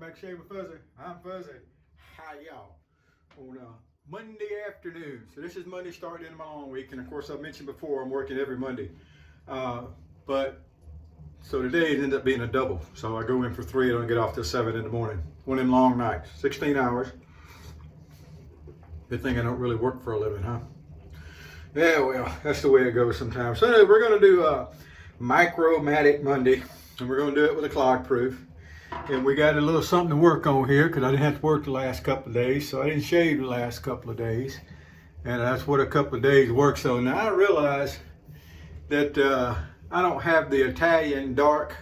Back shaving Fuzzy. I'm Fuzzy. Hi y'all. On Monday afternoon. So this is Monday starting into my long week, and of course I've mentioned before I'm working every Monday. So today it ended up being a double. So I go in for 3, I don't get off till 7 in the morning. One of them long nights, 16 hours. Good thing I don't really work for a living, huh? Yeah, well, that's the way it goes sometimes. So anyway, we're going to do Micro Matic Monday, and we're going to do it with a Clog Proof. And we got a little something to work on here because I didn't have to work the last couple of days, so I didn't shave the last couple of days. And that's what a couple of days works on. Now I realize that I don't have the Italian dark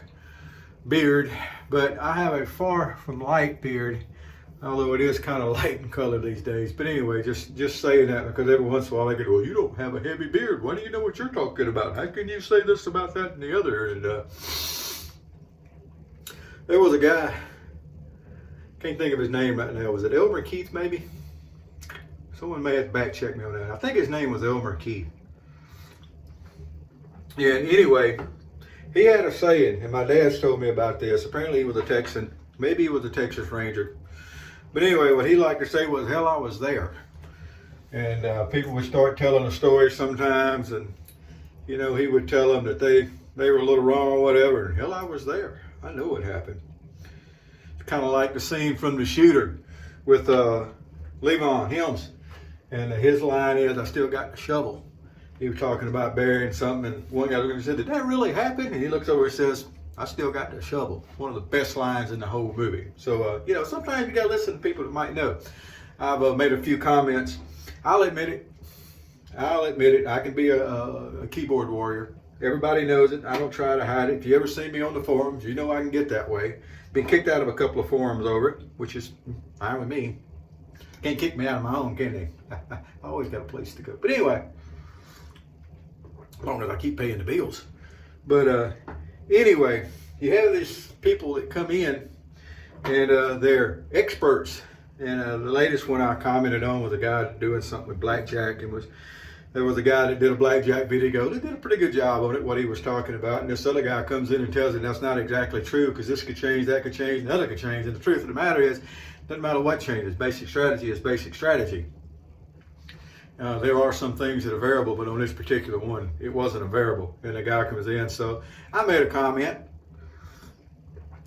beard, but I have a far from light beard, although it is kind of light in color these days. But anyway, just saying that because every once in a while I get, well, you don't have a heavy beard. Why do you know what you're talking about? How can you say this about that and the other? And there was a guy, can't think of his name right now. Was it Elmer Keith maybe? Someone may have to back check me on that. I think his name was Elmer Keith. Yeah, and anyway, he had a saying, and my dad's told me about this. Apparently he was a Texan. Maybe he was a Texas Ranger. But anyway, what he liked to say was, hell, I was there. And people would start telling a story sometimes, and, you know, he would tell them that they were a little wrong or whatever, and hell, I was there. I know what happened. It's kind of like the scene from The Shooter with Levon Helms. And his line is, I still got the shovel. He was talking about burying something, and one guy looked and said, did that really happen? And he looks over and says, I still got the shovel. One of the best lines in the whole movie. So, you know, sometimes you got to listen to people that might know. I've made a few comments. I'll admit it. I can be a keyboard warrior. Everybody knows it. I don't try to hide it. If you ever see me on the forums, you know I can get that way. Been kicked out of a couple of forums over it, which is fine with me. Can't kick me out of my own, can they? I always got a place to go. But anyway, as long as I keep paying the bills. But anyway, you have these people that come in and they're experts. And the latest one I commented on was a guy doing something with blackjack, and there was a guy that did a blackjack video. They did a pretty good job on it, what he was talking about. And this other guy comes in and tells him that's not exactly true because this could change, that could change, and the other could change. And the truth of the matter is, it doesn't matter what changes. Basic strategy is basic strategy. There are some things that are variable, but on this particular one, it wasn't a variable. And the guy comes in. So I made a comment.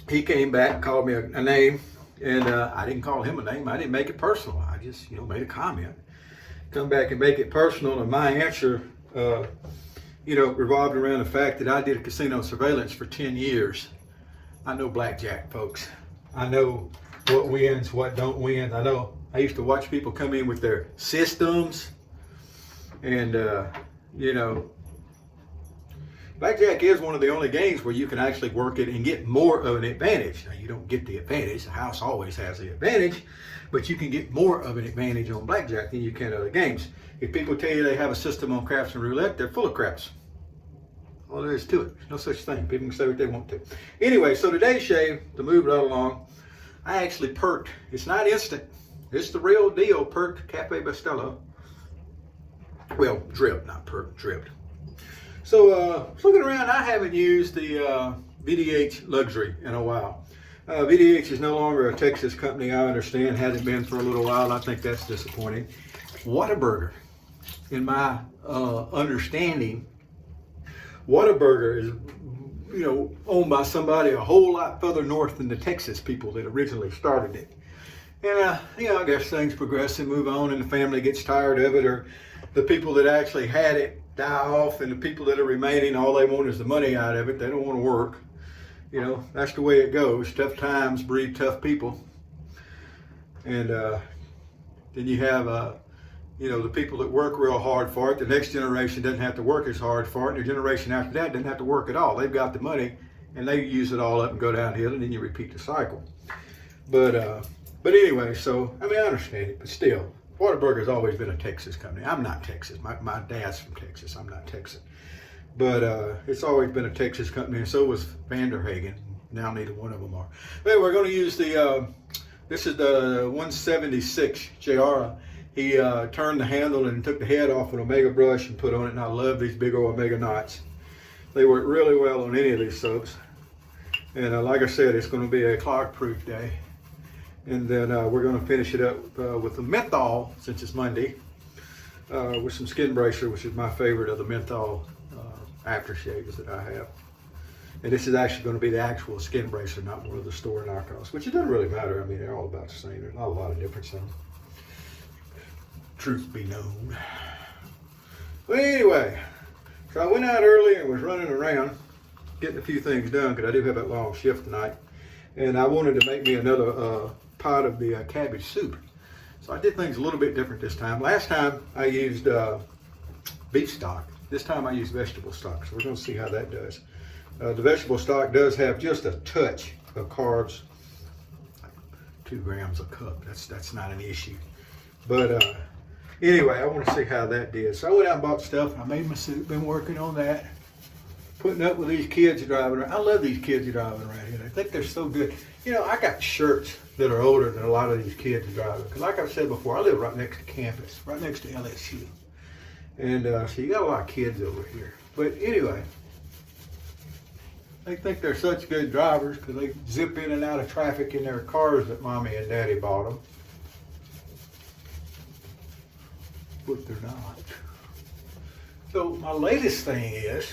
He came back, called me a name, and I didn't call him a name. I didn't make it personal. I just, made a comment. Come back and make it personal, and my answer, revolved around the fact that I did a casino surveillance for 10 years. I know blackjack, folks. I know what wins, what don't win. I know I used to watch people come in with their systems, and blackjack is one of the only games where you can actually work it and get more of an advantage. Now, you don't get the advantage. The house always has the advantage, but you can get more of an advantage on blackjack than you can other games. If people tell you they have a system on craps and roulette, they're full of craps. All there is to it. There's no such thing. People can say what they want to. Anyway, so today's shave, to move right along, I actually perked. It's not instant. It's the real deal perked Cafe Bustelo. Well, dripped, not perked, dripped. So looking around, I haven't used the VDH Luxury in a while. VDH is no longer a Texas company, I understand. Hasn't been for a little while. I think that's disappointing. Whataburger, in my understanding, Whataburger is, owned by somebody a whole lot further north than the Texas people that originally started it. And, I guess things progress and move on, and the family gets tired of it, or the people that actually had it die off, and the people that are remaining, all they want is the money out of it. They don't want to work. That's the way it goes. Tough times breed tough people. And then you have, the people that work real hard for it. The next generation doesn't have to work as hard for it. And the generation after that doesn't have to work at all. They've got the money, and they use it all up and go downhill, and then you repeat the cycle. But anyway, so, I understand it, but still, Whataburger's always been a Texas company. I'm not Texas. My dad's from Texas. I'm not Texan. But it's always been a Texas company, and so was Vanderhagen. Now neither one of them are. But we're going to use this is the 176 JR. He turned the handle and took the head off an Omega brush and put on it, and I love these big old Omega knots. They work really well on any of these subs. And like I said, it's going to be a Clog Proof day. And then we're going to finish it up with the menthol, since it's Monday, with some skin bracer, which is my favorite of the menthol aftershaves that I have. And this is actually going to be the actual skin bracer, not one of the store knockoffs, which it doesn't really matter. I mean, they're all about the same. There's not a lot of difference in them. Truth be known. But anyway, so I went out early and was running around, getting a few things done, because I do have that long shift tonight. And I wanted to make me another pot of the cabbage soup. So I did things a little bit different this time. Last time I used beef stock. This time I used vegetable stock. So we're going to see how that does. The vegetable stock does have just a touch of carbs, like 2 grams a cup. That's not an issue. But anyway, I want to see how that did. So I went out and bought stuff. I made my soup. Been working on that. Putting up with these kids driving around. I love these kids driving around here. I think they're so good. You know, I got shirts that are older than a lot of these kids driving. Because like I've said before, I live right next to campus, right next to LSU. And so you got a lot of kids over here. But anyway, they think they're such good drivers because they zip in and out of traffic in their cars that mommy and daddy bought them. But they're not. So my latest thing is,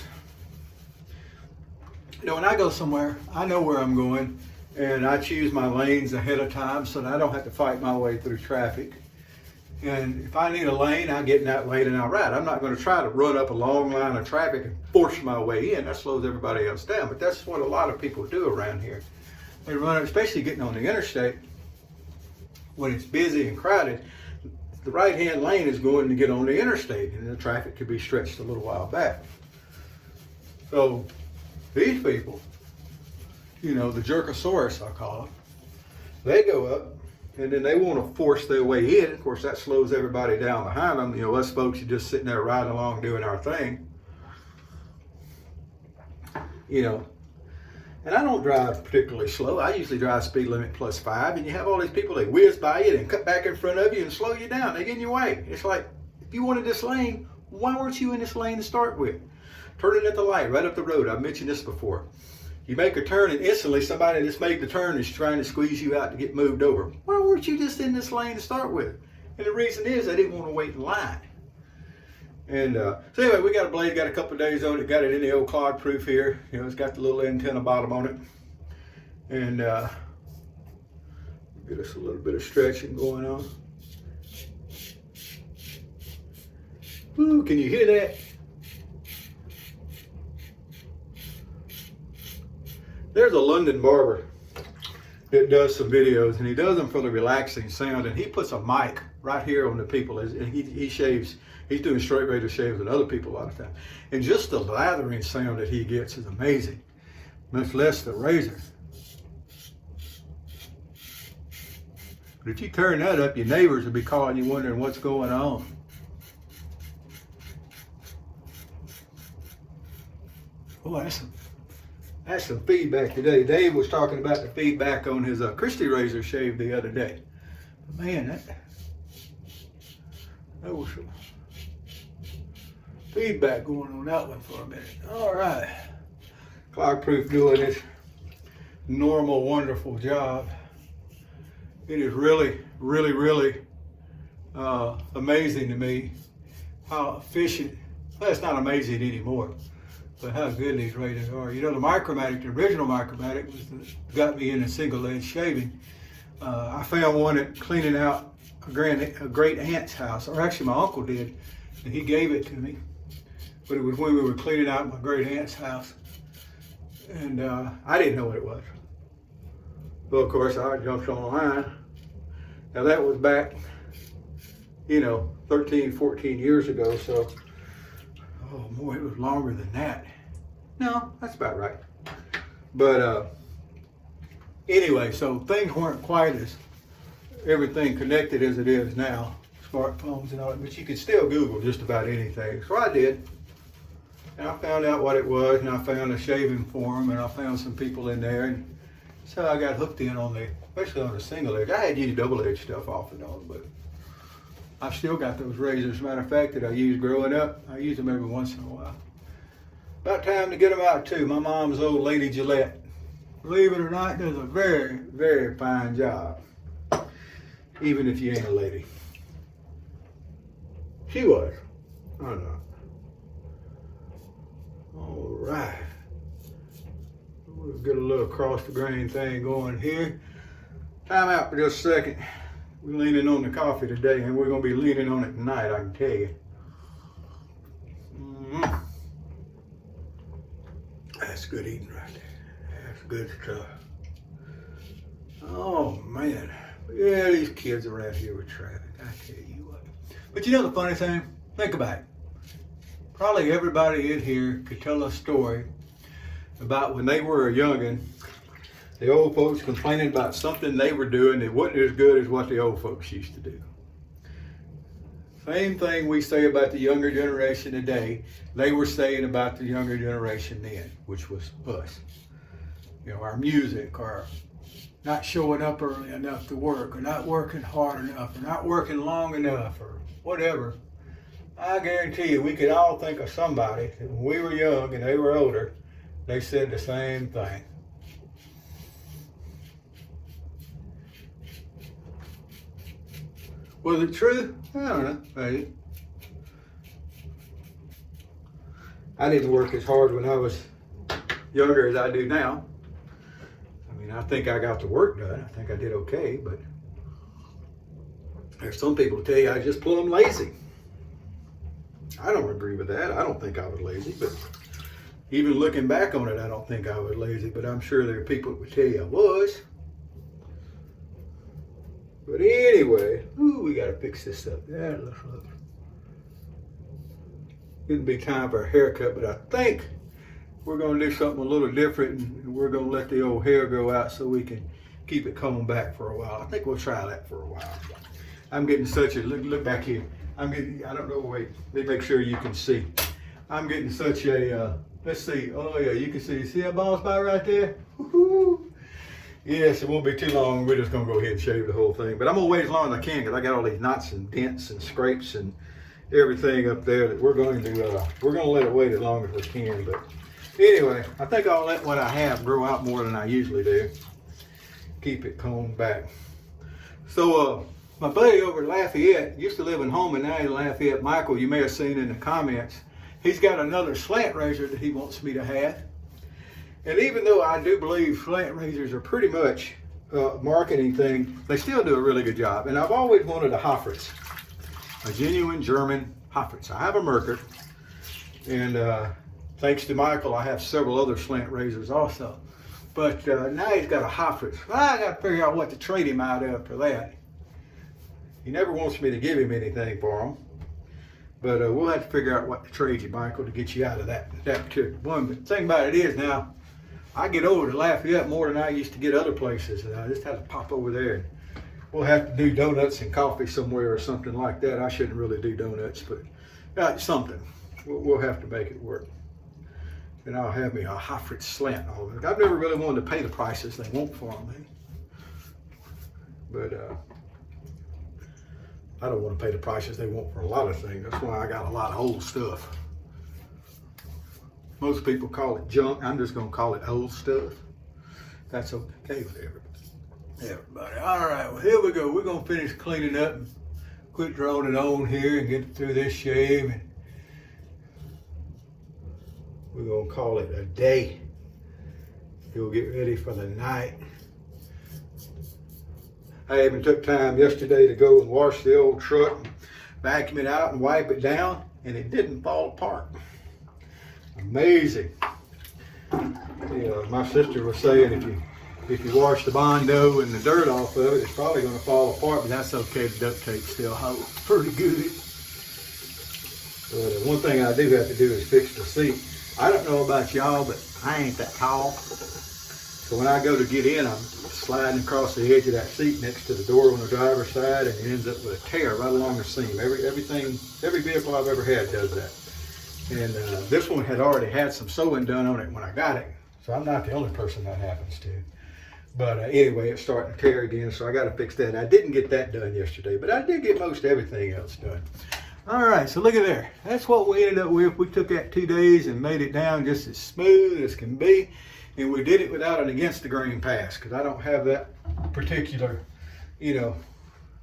you know, when I go somewhere, I know where I'm going, and I choose my lanes ahead of time so that I don't have to fight my way through traffic. And if I need a lane, I get in that lane and I ride. I'm not going to try to run up a long line of traffic and force my way in. That slows everybody else down. But that's what a lot of people do around here. They run, especially getting on the interstate, when it's busy and crowded. The right-hand lane is going to get on the interstate, and the traffic could be stretched a little while back. So these people, you know, the jerkosaurus, I call them, they go up and then they want to force their way in. Of course, that slows everybody down behind them. You know, us folks are just sitting there riding along doing our thing. You know, and I don't drive particularly slow. I usually drive speed limit +5, and you have all these people, they whiz by you and cut back in front of you and slow you down. They get in your way. It's like, if you wanted this lane, why weren't you in this lane to start with? Turning at the light, right up the road. I've mentioned this before. You make a turn and instantly somebody that's made the turn is trying to squeeze you out to get moved over. Why weren't you just in this lane to start with? And the reason is they didn't want to wait in line. And so anyway, we got a blade, got a couple of days on it, got it in the old Clog Pruf here. You know, it's got the little antenna bottom on it. And get us a little bit of stretching going on. Ooh, can you hear that? There's a London barber that does some videos, and he does them for the relaxing sound, and he puts a mic right here on the people, and he shaves. He's doing straight razor shaves with other people a lot of times. And just the lathering sound that he gets is amazing, much less the razor. But if you turn that up, your neighbors will be calling you wondering what's going on. Oh, that's some feedback today. Dave was talking about the feedback on his Christie razor shave the other day. But man, that was some feedback going on that one for a minute. All right. Clog Pruf doing his normal, wonderful job. It is really, really, really amazing to me how efficient, well, it's not amazing anymore, but how good these razors are. You know, the Micro Matic, the original Micro Matic, got me in a single edge shaving. I found one at cleaning out a great aunt's house, or actually my uncle did, and he gave it to me. But it was when we were cleaning out my great aunt's house, and I didn't know what it was. Well, of course, I jumped online. Now that was back, you know, 13, 14 years ago, so, oh boy, it was longer than that. No, that's about right. But anyway, so things weren't quite as everything connected as it is now, smartphones and all that, but you could still Google just about anything. So I did. And I found out what it was, and I found a shaving forum, and I found some people in there, and so I got hooked in on especially on the single edge. I had used double edge stuff off and on, but I've still got those razors. As a matter of fact, that I used growing up. I use them every once in a while. About time to get them out too. My mom's old Lady Gillette, believe it or not, does a very, very fine job. even if you ain't a lady. She was. I don't know. All right. We'll get a little cross the grain thing going here. Time out for just a second. We're leaning on the coffee today, and we're going to be leaning on it tonight, I can tell you. That's good eating right there. That's good stuff. Oh, man. Yeah, these kids around here with traffic, I tell you what. But you know the funny thing? Think about it. Probably everybody in here could tell a story about when they were a youngin', the old folks complaining about something they were doing that wasn't as good as what the old folks used to do. Same thing we say about the younger generation today, they were saying about the younger generation then, which was us. You know, our music, our not showing up early enough to work, or not working hard enough, or not working long enough, or whatever. I guarantee you, we could all think of somebody that when we were young and they were older, they said the same thing. Was it true? I don't know, maybe. I didn't work as hard when I was younger as I do now. I mean, I think I got the work done. I think I did okay, but there's some people who tell you I just plumb lazy. I don't agree with that. I don't think I was lazy, but even looking back on it, I don't think I was lazy, but I'm sure there are people that would tell you I was. But anyway, we got to fix this up. Yeah, it looks like it'd be time for a haircut, but I think we're going to do something a little different, and we're going to let the old hair grow out so we can keep it coming back for a while. I think we'll try that for a while. I'm getting such a, look back here. I don't know, wait, let me make sure you can see. I'm getting such a, let's see, oh yeah, you can see that bald spot right there? Woo-hoo. Yes, it won't be too long. We're just gonna go ahead and shave the whole thing. But I'm gonna wait as long as I can because I got all these knots and dents and scrapes and everything up there that we're gonna let it wait as long as we can. But anyway, I think I'll let what I have grow out more than I usually do. Keep it combed back. So my buddy over at Lafayette used to live in Holman, now in Lafayette. Michael, you may have seen in the comments, he's got another slant razor that he wants me to have. And even though I do believe slant razors are pretty much a marketing thing, they still do a really good job. And I've always wanted a Hofritz, a genuine German Hofritz. I have a Merker, and thanks to Michael, I have several other slant razors also. But now he's got a Hofritz. Well, I got to figure out what to trade him out of for that. He never wants me to give him anything for him. But we'll have to figure out what to trade you, Michael, to get you out of that particular one. But the thing about it is now, I get over to Lafayette more than I used to get other places. And I just have to pop over there. And we'll have to do donuts and coffee somewhere or something like that. I shouldn't really do donuts, but something. We'll have to make it work. And I'll have me a Hofritz slant. I've never really wanted to pay the prices they want for me. But I don't want to pay the prices they want for a lot of things. That's why I got a lot of old stuff. Most people call it junk. I'm just going to call it old stuff. That's okay with everybody. All right, well, here we go. We're going to finish cleaning up and quit droning on here and get through this shave. And we're going to call it a day. You'll get ready for the night. I even took time yesterday to go and wash the old truck, and vacuum it out and wipe it down, and it didn't fall apart. Amazing. My sister was saying if you wash the Bondo and the dirt off of it, it's probably going to fall apart, but that's okay. The duct tape still holds pretty good. But one thing I do have to do is fix the seat. I don't know about y'all, but I ain't that tall. So when I go to get in, I'm sliding across the edge of that seat next to the door on the driver's side, and it ends up with a tear right along the seam. Every vehicle I've ever had does that. And this one had already had some sewing done on it when I got it, so I'm not the only person that happens to. But anyway, it's starting to tear again, so I got to fix that. I didn't get that done yesterday, but I did get most everything else done. All right, so look at there. That's what we ended up with. We took that 2 days and made it down just as smooth as can be. And we did it without an against the grain pass, because I don't have that particular,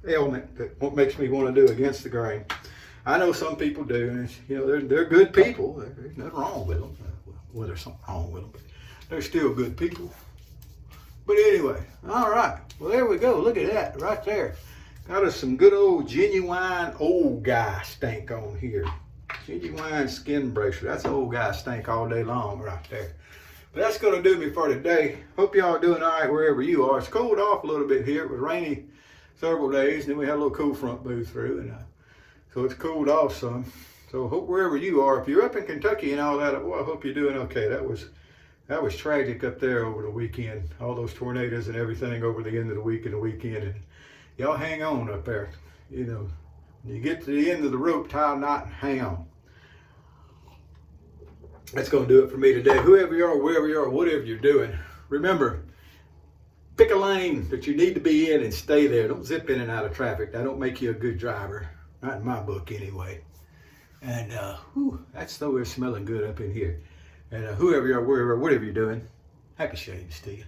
ailment that what makes me want to do against the grain. I know some people do, and it's, you know, they're good people. There's nothing wrong with them. Well, there's something wrong with them, but they're still good people. But anyway, all right. Well, there we go. Look at that right there. Got us some good old genuine old guy stink on here. Genuine skin bracelet. That's old guy stink all day long right there. But that's going to do me for today. Hope y'all are doing all right wherever you are. It's cooled off a little bit here. It was rainy several days, and then we had a little cool front move through, and so it's cooled off some. So hope wherever you are, if you're up in Kentucky and all that, well, I hope you're doing okay. That was tragic up there over the weekend. All those tornadoes and everything over the end of the week and the weekend. And y'all hang on up there. You know, when you get to the end of the rope, tie a knot and hang on. That's going to do it for me today. Whoever you are, wherever you are, whatever you're doing, remember, pick a lane that you need to be in and stay there. Don't zip in and out of traffic. That don't make you a good driver. Not in my book, anyway. And that stove is smelling good up in here. And whoever you are, wherever, whatever you're doing, happy shaves to you.